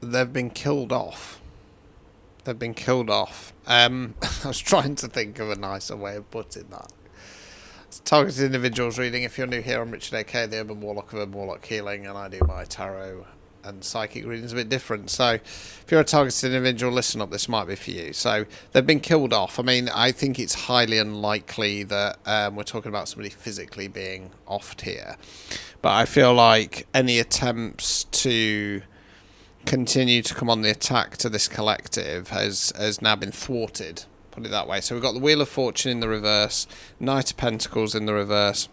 they've been killed off. They've been killed off. I was trying to think of a nicer way of putting that. Targeted individuals reading. If you're new here, I'm Richard AK, the Urban Warlock of Urban Warlock Healing, and I do my tarot and psychic readings a bit different. So if you're a targeted individual, listen up, this might be for you. So they've been killed off. I mean, I think it's highly unlikely that we're talking about somebody physically being offed here. But I feel like any attempts to continue to come on the attack to this collective has now been thwarted. Put it that way. So we've got the Wheel of Fortune in the reverse, Knight of Pentacles in the reverse,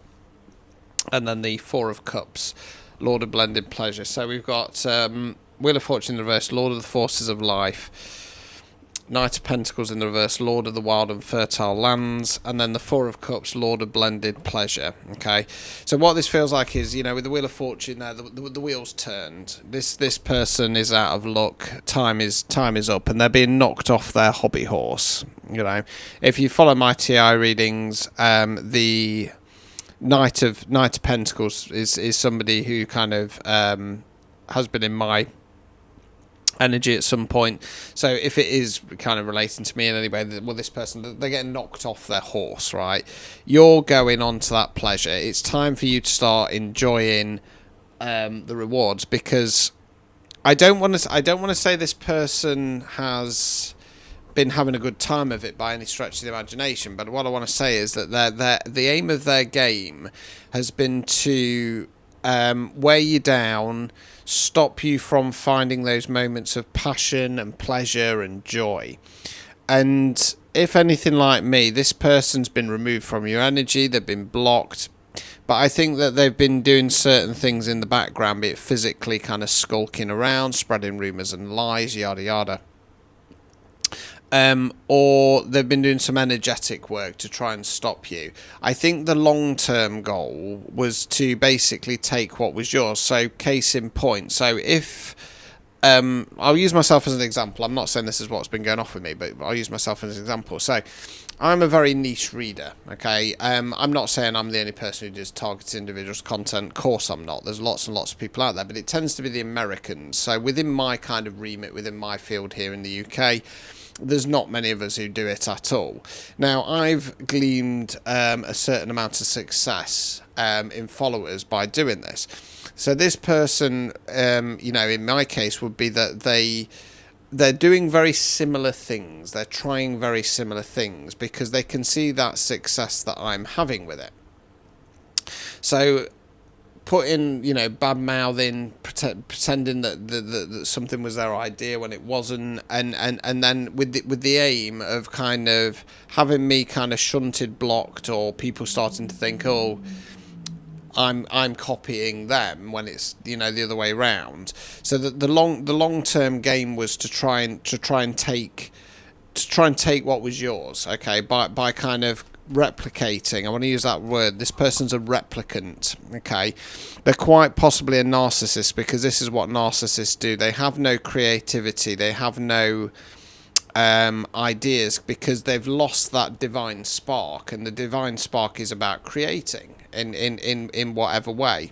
and then the Four of Cups, Lord of Blended Pleasure. So we've got Wheel of Fortune in the reverse, Lord of the Forces of Life, Knight of Pentacles in the reverse, Lord of the Wild and Fertile Lands, and then the Four of Cups, Lord of Blended Pleasure. Okay, so what this feels like is, you know, with the Wheel of Fortune there, the wheel's turned. This person is out of luck. Time is up, and they're being knocked off their hobby horse. You know, if you follow my TI readings, the Knight of Pentacles is somebody who kind of has been in my energy at some point. So if it is kind of relating to me in any way, well, this person, they're getting knocked off their horse, right? You're going on to that pleasure. It's time for you to start enjoying the rewards, because I don't want to say this person has been having a good time of it by any stretch of the imagination, but what I want to say is that the aim of their game has been to wear you down, stop you from finding those moments of passion and pleasure and joy. And if anything like me, this person's been removed from your energy, they've been blocked, but I think that they've been doing certain things in the background, be it physically kind of skulking around, spreading rumours and lies, yada yada. Or they've been doing some energetic work to try and stop you. I think the long-term goal was to basically take what was yours. So, case in point. So, if I'll use myself as an example. I'm not saying this is what's been going off with me, but I'll use myself as an example. So, I'm a very niche reader, okay? I'm not saying I'm the only person who does targeted individuals content. Of course I'm not. There's lots and lots of people out there, but it tends to be the Americans. So, within my kind of remit, within my field here in the UK, there's not many of us who do it at all. Now, I've gleaned a certain amount of success in followers by doing this. So this person, you know, in my case, would be that they're doing very similar things. They're trying very similar things because they can see that success that I'm having with it. So putting, you know, bad mouthing, pretending that something was their idea when it wasn't, and then with the aim of kind of having me kind of shunted, blocked, or people starting to think, oh, I'm copying them, when it's, you know, the other way around. So that the long term game was to try and take what was yours, okay, by kind of replicating. I want to use that word. This person's a replicant, okay? They're quite possibly a narcissist, because this is what narcissists do. They have no creativity. They have no ideas, because they've lost that divine spark, and the divine spark is about creating in whatever way.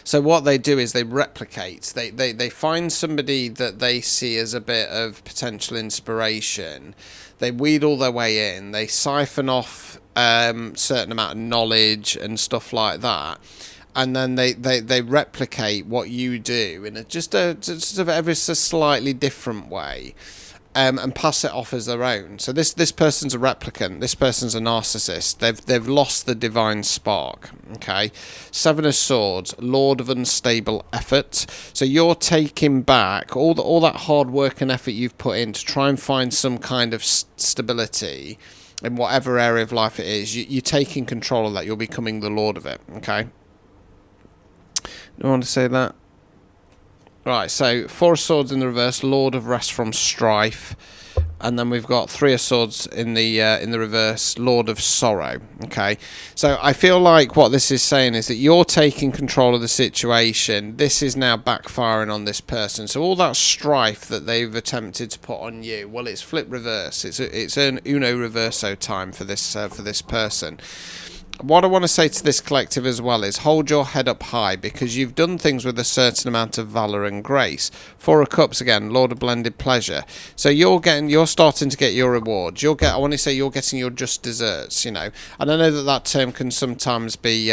So what they do is they replicate. They find somebody that they see as a bit of potential inspiration. They wheedle their way in. They siphon off certain amount of knowledge and stuff like that, and then they replicate what you do in just a ever so slightly different way. And pass it off as their own. So this person's a replicant. This person's a narcissist. They've lost the divine spark. Okay, Seven of Swords, Lord of Unstable Effort. So you're taking back all that hard work and effort you've put in to try and find some kind of stability in whatever area of life it is. You're taking control of that. You're becoming the lord of it. Okay. Do you want to say that? Right, so Four of Swords in the reverse, Lord of Rest from Strife, and then we've got Three of Swords in the reverse, Lord of Sorrow. Okay, so I feel like what this is saying is that you're taking control of the situation. This is now backfiring on this person. So all that strife that they've attempted to put on you, well, it's flip reverse. It's an uno reverso time for this person. what I want to say to this collective as well is hold your head up high, because you've done things with a certain amount of valour and grace. Four of Cups again, Lord of Blended Pleasure. So you're starting to get your rewards. I want to say you're getting your just desserts, you know. And I know that term can sometimes be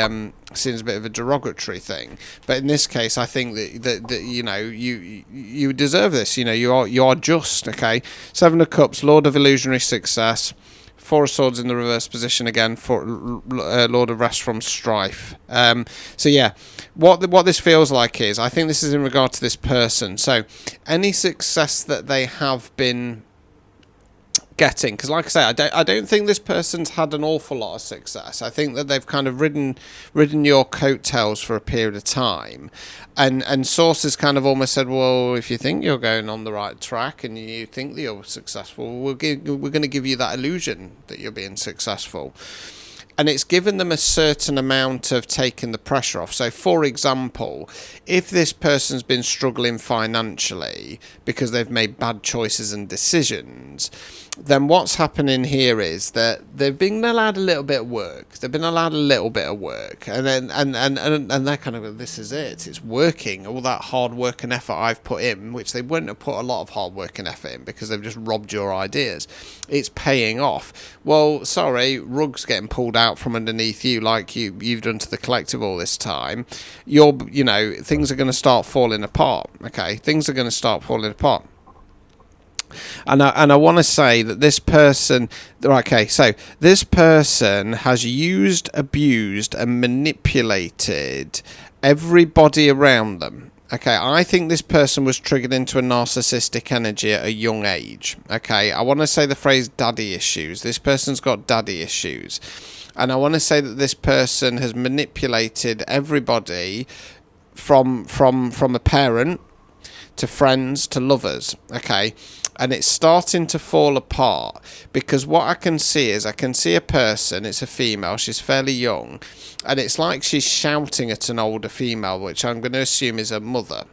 seen as a bit of a derogatory thing, but in this case, I think that you know, you deserve this. You know, you are just, okay. Seven of Cups, Lord of Illusionary Success. Four of Swords in the reverse position again for Lord of Rest from Strife. So yeah, what this feels like is, I think this is in regard to this person. So any success that they have been getting, because like I say, I don't think this person's had an awful lot of success. I think that they've kind of ridden your coattails for a period of time, and sources kind of almost said, well, if you think you're going on the right track and you think that you're successful, we're going to give you that illusion that you're being successful. And it's given them a certain amount of taking the pressure off. So, for example, if this person's been struggling financially because they've made bad choices and decisions, then what's happening here is that they've been allowed a little bit of work. They've been allowed a little bit of work, and then and they're kind of, this is it. It's working. All that hard work and effort I've put in, which they wouldn't have put a lot of hard work and effort in because they've just robbed your ideas. It's paying off. Well, sorry, rug's getting pulled out from underneath you, like you've done to the collective all this time. Things are going to start falling apart. Okay, things are going to start falling apart. And I want to say that this person, okay, so this person has used, abused, and manipulated everybody around them. Okay, I think this person was triggered into a narcissistic energy at a young age. Okay, I want to say the phrase daddy issues. This person's got daddy issues. And I want to say that this person has manipulated everybody from a parent to friends to lovers, okay? And it's starting to fall apart, because what I can see is, I can see a person, it's a female, she's fairly young, and it's like she's shouting at an older female, which I'm going to assume is her mother.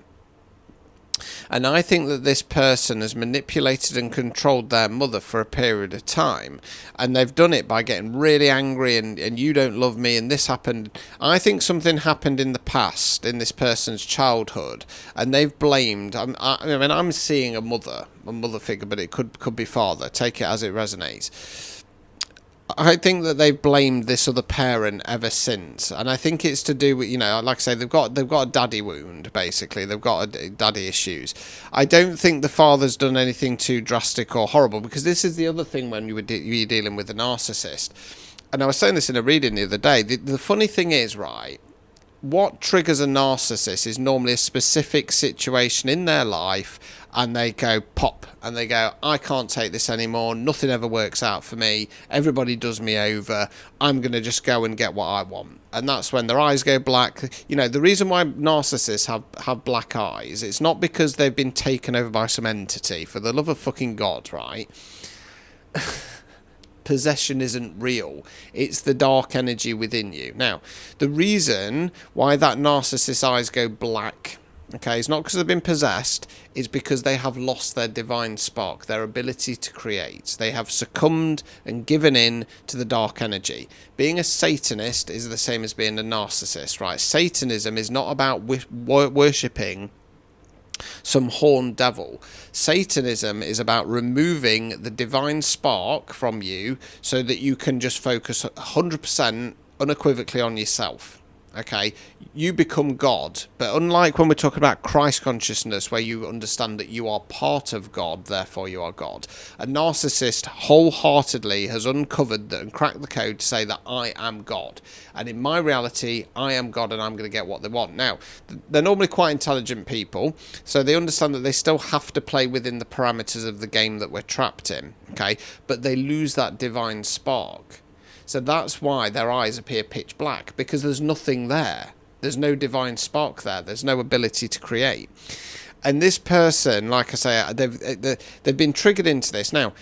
And I think that this person has manipulated and controlled their mother for a period of time. And they've done it by getting really angry and you don't love me and this happened. I think something happened in the past, in this person's childhood. And they've blamed, I'm seeing a mother figure, but it could be father. Take it as it resonates. I think that they've blamed this other parent ever since, and I think it's to do with, like I say, they've got a daddy wound, basically. They've got daddy issues. I don't think the father's done anything too drastic or horrible, because this is the other thing when you're dealing with a narcissist. And I was saying this in a reading the other day. The funny thing is, right, what triggers a narcissist is normally a specific situation in their life, and they go pop, and they go, I can't take this anymore, nothing ever works out for me, everybody does me over, I'm going to just go and get what I want. And that's when their eyes go black. The reason why narcissists have black eyes, it's not because they've been taken over by some entity, for the love of fucking God, right? Possession isn't real. It's the dark energy within you. Now, the reason why that narcissist's eyes go black, okay, it's not because they've been possessed, it's because they have lost their divine spark, their ability to create. They have succumbed and given in to the dark energy. Being a Satanist is the same as being a narcissist, right? Satanism is not about worshipping some horned devil. Satanism is about removing the divine spark from you so that you can just focus 100% unequivocally on yourself. Okay, you become God, but unlike when we're talking about Christ consciousness, where you understand that you are part of God, therefore you are God, a narcissist wholeheartedly has uncovered that and cracked the code to say that I am God, and in my reality I am God, and I'm going to get what they want. Now, they're normally quite intelligent people, so they understand that they still have to play within the parameters of the game that we're trapped in, okay, but they lose that divine spark. So that's why their eyes appear pitch black, because there's nothing there. There's no divine spark there. There's no ability to create. And this person, like I say, they've been triggered into this. Now,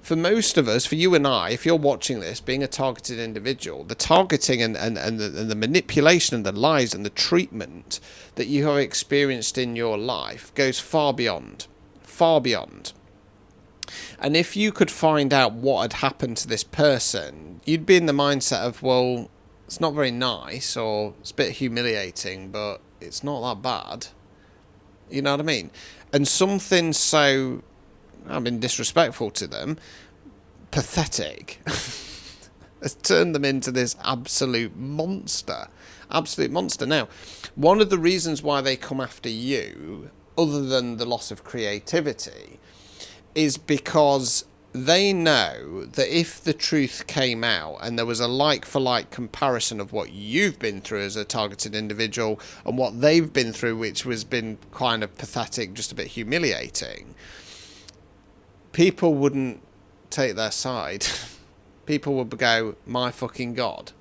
for most of us, for you and I, if you're watching this, being a targeted individual, the targeting and the manipulation and the lies and the treatment that you have experienced in your life goes far beyond. Far beyond. And if you could find out what had happened to this person, you'd be in the mindset of, well, It's not very nice, or it's a bit humiliating, but it's not that bad. You know what I mean? And something so, I mean, disrespectful to them, pathetic, has turned them into this absolute monster. Absolute monster. Now, one of the reasons why they come after you, other than the loss of creativity, is because they know that if the truth came out and there was a like-for-like comparison of what you've been through as a targeted individual and what they've been through, which was been kind of pathetic, just a bit humiliating, people wouldn't take their side. People would go, my fucking God,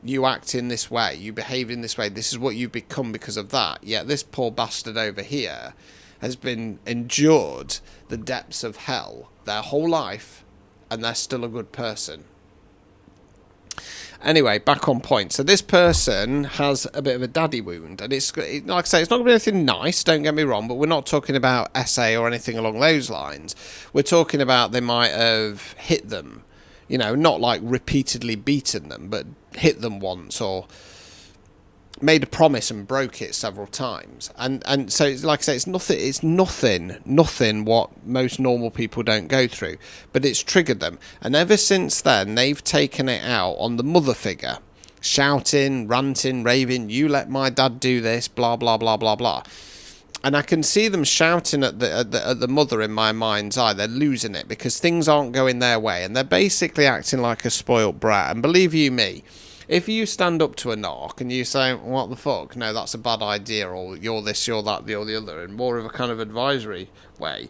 you act in this way, you behave in this way, this is what you become because of that. Yet this poor bastard over here has been endured the depths of hell their whole life, and they're still a good person. Anyway, back on point. So this person has a bit of a daddy wound, and it's like I say, it's not going to be anything nice, don't get me wrong, but we're not talking about SA or anything along those lines. We're talking about they might have hit them, you know, not like repeatedly beaten them, but hit them once, or made a promise and broke it several times, and so it's like I say, it's nothing what most normal people don't go through, but it's triggered them, and ever since then they've taken it out on the mother figure, shouting, ranting, raving, you let my dad do this, blah blah blah blah blah. And I can see them shouting at the mother in my mind's eye. They're losing it because things aren't going their way, and they're basically acting like a spoilt brat. And believe you me, if you stand up to a narc and you say, what the fuck, no, that's a bad idea, or you're this, you're that, you're the other, in more of a kind of advisory way,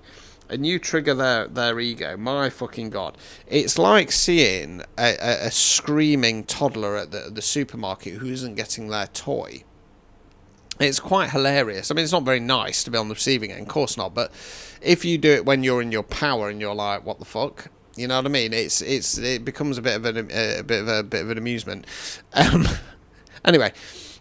and you trigger their ego, my fucking God, it's like seeing a screaming toddler at the supermarket who isn't getting their toy. It's quite hilarious. I mean, it's not very nice to be on the receiving end, of course not, but if you do it when you're in your power and you're like, what the fuck? You know what I mean? It becomes a bit of an amusement. Anyway,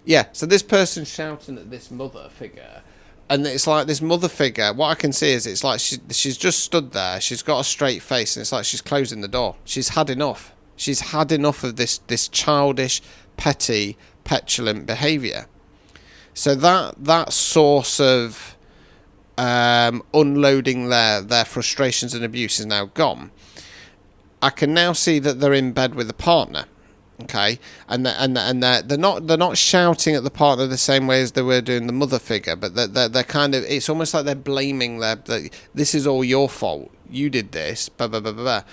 yeah. So this person's shouting at this mother figure, and it's like this mother figure. What I can see is it's like she's just stood there. She's got a straight face, and it's like she's closing the door. She's had enough. She's had enough of this childish, petty, petulant behaviour. So that source of unloading their frustrations and abuse is now gone. I can now see that they're in bed with a partner, okay, and they're not shouting at the partner the same way as they were doing the mother figure, but they're kind of, it's almost like they're blaming this is all your fault, you did this, blah blah blah blah.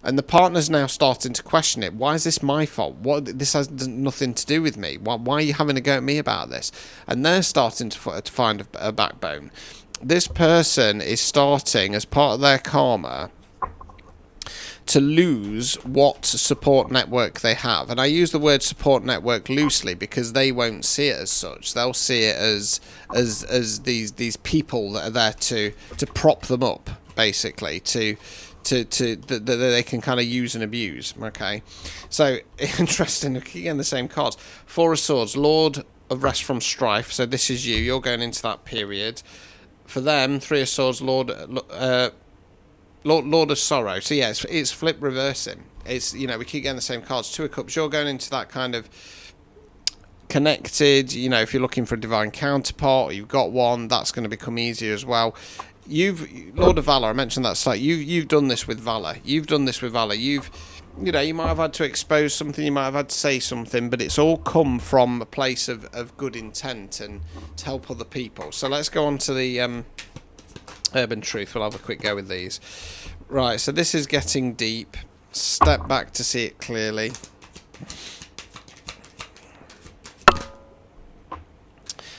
And the partner's now starting to question it. Why is this my fault? This has nothing to do with me. Why are you having a go at me about this? And they're starting to find a backbone. This person is starting, as part of their karma, to lose what support network they have. And I use the word support network loosely because they won't see it as such. They'll see it as these people that are there to prop them up, basically, that they can kind of use and abuse. Okay, so interesting. Again, the same cards. Four of Swords, Lord of Rest from Strife. So this is you. You're going into that period. For them, Three of Swords, Lord of Sorrow. So yeah, it's flip reversing. It's, you know, we keep getting the same cards. Two of Cups. You're going into that kind of connected. You know, if you're looking for a divine counterpart, or you've got one, that's going to become easier as well. Lord of Valor, I mentioned that site. You've done this with Valor. You might have had to expose something, you might have had to say something, but it's all come from a place of good intent and to help other people. So let's go on to the Urban Truth. We'll have a quick go with these. Right, so this is getting deep. Step back to see it clearly.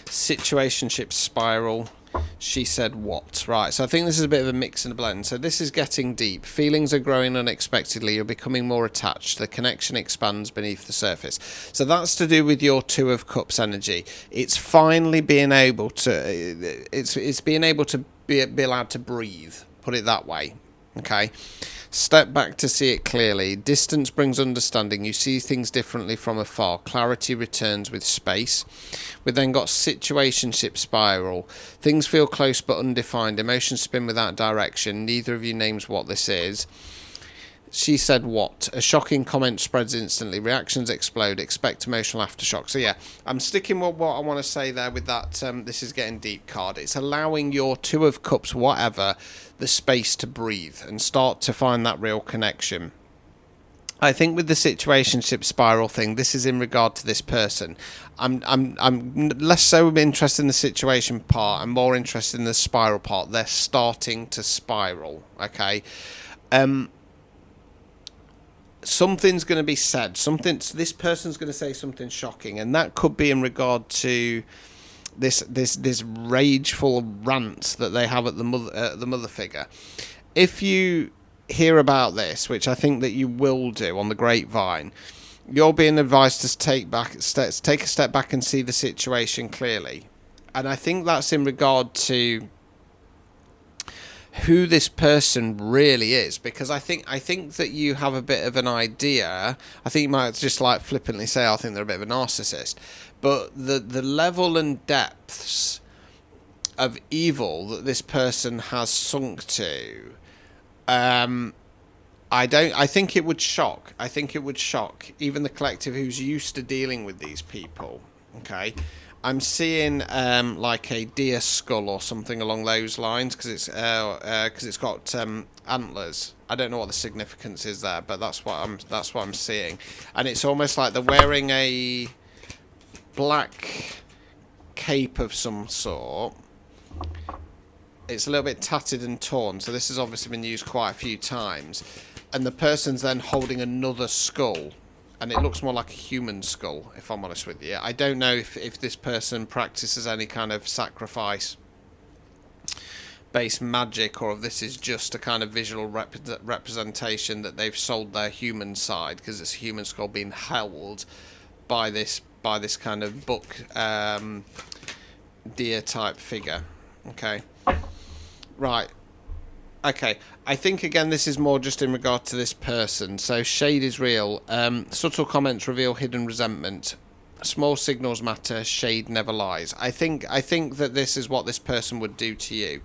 Situationship spiral. She said what? Right, so I think this is a bit of a mix and a blend. So this is getting deep. Feelings are growing unexpectedly. You're becoming more attached. The connection expands beneath the surface. So that's to do with your Two of Cups energy. It's finally being able to... It's being able to be allowed to breathe. Put it that way. Okay? Step back to see it clearly. Distance brings understanding. You see things differently from afar. Clarity returns with space. We've then got situationship spiral. Things feel close but undefined. Emotions spin without direction. Neither of you names what this is. She said what? A shocking comment spreads instantly. Reactions explode. Expect emotional aftershock. So yeah, I'm sticking with what I want to say there with that. This is getting deep card. It's allowing your Two of Cups, whatever, the space to breathe and start to find that real connection. I think with the situationship spiral thing, this is in regard to this person. I'm less so interested in the situation part. I'm more interested in the spiral part. They're starting to spiral. Okay. Something's going to be said. This person's going to say something shocking, and that could be in regard to this rageful rant that they have at the mother figure. If you hear about this, which I think that you will do on the grapevine, you're being advised to take a step back and see the situation clearly. And I think that's in regard to who this person really is, because I think that you have a bit of an idea. I think you might just like flippantly say, I think they're a bit of a narcissist, but the level and depths of evil that this person has sunk to, I think it would shock. I think it would shock even the collective who's used to dealing with these people. Okay. I'm seeing like a deer skull or something along those lines, because it's got antlers. I don't know what the significance is there, but that's what I'm seeing, and it's almost like they're wearing a black cape of some sort. It's a little bit tattered and torn, so this has obviously been used quite a few times, and the person's then holding another skull. And it looks more like a human skull, if I'm honest with you. I don't know if this person practices any kind of sacrifice-based magic, or if this is just a kind of visual representation that they've sold their human side, because it's a human skull being held by this kind of book deer type figure. Okay, right. Okay, I think again this is more just in regard to this person. So shade is real. Subtle comments reveal hidden resentment. Small signals matter. Shade never lies. I think that this is what this person would do to you.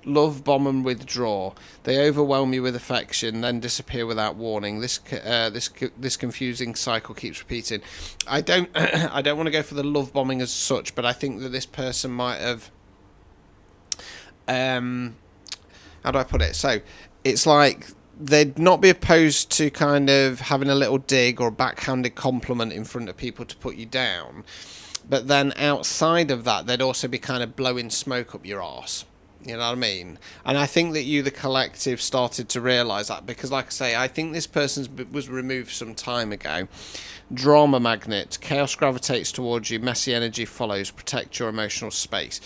Love, bomb, and withdraw. They overwhelm you with affection, then disappear without warning. This confusing cycle keeps repeating. I don't want to go for the love bombing as such, but I think that this person might have. How do I put it? So it's like they'd not be opposed to kind of having a little dig or a backhanded compliment in front of people to put you down, but then outside of that they'd also be kind of blowing smoke up your arse. You know what I mean? And I think that you, the collective, started to realise that, because like I say, I think this person was removed some time ago. Drama magnet. Chaos gravitates towards you. Messy energy follows. Protect your emotional space.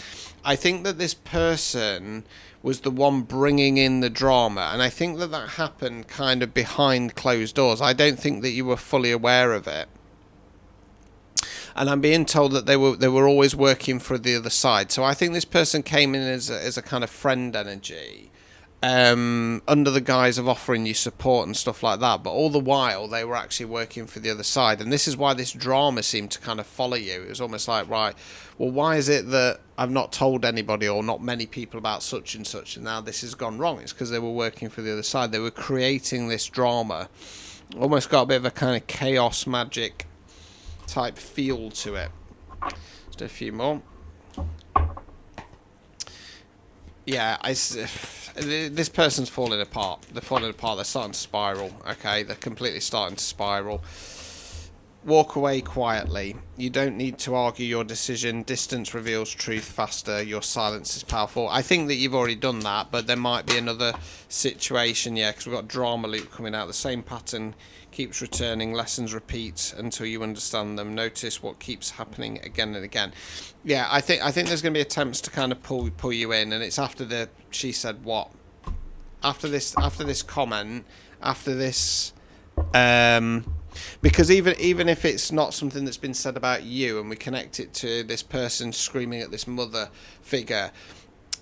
I think that this person was the one bringing in the drama, and I think that happened kind of behind closed doors. I don't think that you were fully aware of it. And I'm being told that they were always working for the other side. So I think this person came in as a kind of friend energy, under the guise of offering you support and stuff like that. But all the while, they were actually working for the other side. And this is why this drama seemed to kind of follow you. It was almost like, right, well, why is it that I've not told anybody or not many people about such and such, and now this has gone wrong? It's because they were working for the other side. They were creating this drama. Almost got a bit of a kind of chaos magic type feel to it. Just a few more. Yeah, this person's falling apart. They're falling apart. They're starting to spiral. Okay, they're completely starting to spiral. Walk away quietly. You don't need to argue your decision. Distance reveals truth faster. Your silence is powerful. I think that you've already done that, but there might be another situation, yeah, because we've got drama loop coming out. The same pattern keeps returning. Lessons repeat until you understand them. Notice what keeps happening again and again. Yeah, I think there's going to be attempts to kind of pull you in, and it's after the she said what? After this comment, after this, because even if it's not something that's been said about you, and we connect it to this person screaming at this mother figure,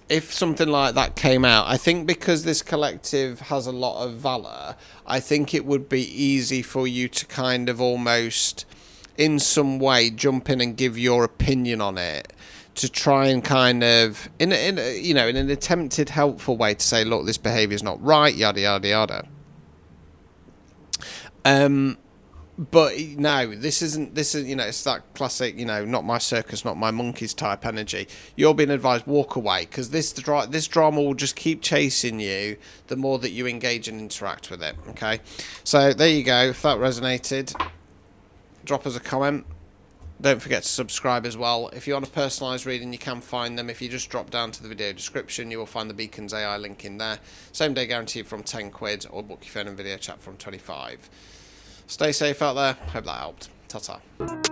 if something like that came out, I think because this collective has a lot of valor, I think it would be easy for you to kind of almost in some way jump in and give your opinion on it, to try and kind of in an attempted helpful way to say, look, this behaviour is not right, yada yada yada. But no, this isn't. This is, you know, it's that classic, you know, not my circus, not my monkeys type energy. You're being advised, walk away, because this drama will just keep chasing you the more that you engage and interact with it. Okay, so there you go. If that resonated, drop us a comment. Don't forget to subscribe as well. If you want a personalised reading, you can find them. If you just drop down to the video description, you will find the Beacons AI link in there. Same day guaranteed from 10 quid, or book your phone and video chat from 25. Stay safe out there. Hope that helped. Ta-ta.